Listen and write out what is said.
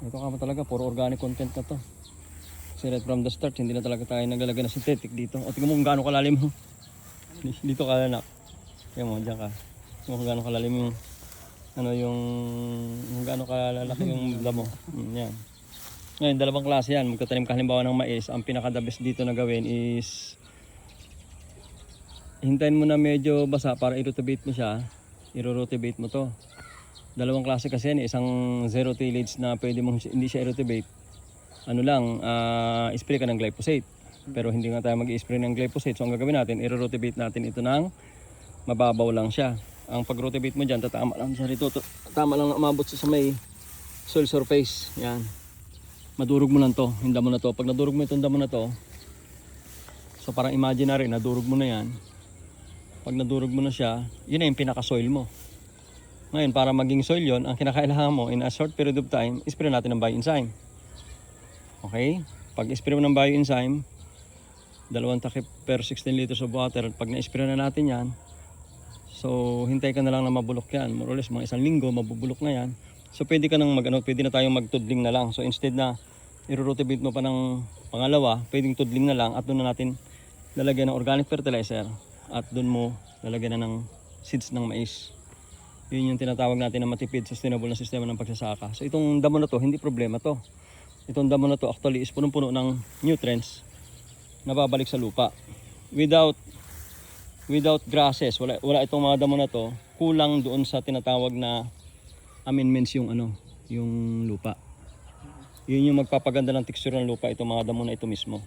Ito ka talaga, puro organic content na to. Kasi right from the start, hindi na talaga tayo naglalagay ng synthetic dito. O tingnan mo kung gaano kalalim mo. Dito ka anak. Tingnan mo, dyan ka. Tingnan mo kung gaano kalalim yung kung gaano kalalaki yung damo. Yan. Ngayon, dalawang klase yan. Magtatanim ka halimbawa ng mais. Ang pinaka-the best dito na gawin is hintayin mo na medyo basa para i-rotivate mo siya. I-rotivate mo to. Dalawang klase kasi yan. Isang zero tillage na pwede mong hindi siya i-rotivate. Spray ka ng glyphosate. Pero hindi nga tayo mag-i-spray ng glyphosate. So ang gagawin natin, i-rotivate natin ito ng mababaw lang siya. Ang pag-rotivate mo dyan, tatama lang siya rito. Tama lang na umabot sa may soil surface. Yan. Madurog mo lang to, yung damo na to. Pag nadurog mo itong damo na to, so parang imaginary, nadurog mo na yan. Pag nadurog mo na siya, yun na yung pinaka-soil mo. Ngayon, para maging soil yun, ang kinakailangan mo in a short period of time, spray natin ng bioenzyme. Okay? Pag spray mo ng bioenzyme, 2 takip per 16 liters of water. Pag na-spray na natin yan, so hintay ka na lang na mabulok yan. More or less, mga 1 linggo, mabubulok na yan. So pwede ka nang pwede na tayong magtudling na lang. So instead na i-rotivate mo pa ng pangalawa, pwedeng tudling na lang at doon na natin lalagyan ng organic fertilizer at doon mo lalagyan na ng seeds ng mais. Yun yung tinatawag natin na matipid, sustainable na sistema ng pagsasaka. So itong damo na to, hindi problema to. Itong damo na to actually is punong-puno ng nutrients na babalik sa lupa. Without grasses, wala itong mga damo na to, kulang doon sa tinatawag na amendments yung yung lupa. Yun yung magpapaganda ng texture ng lupa, itong mga damo na ito mismo.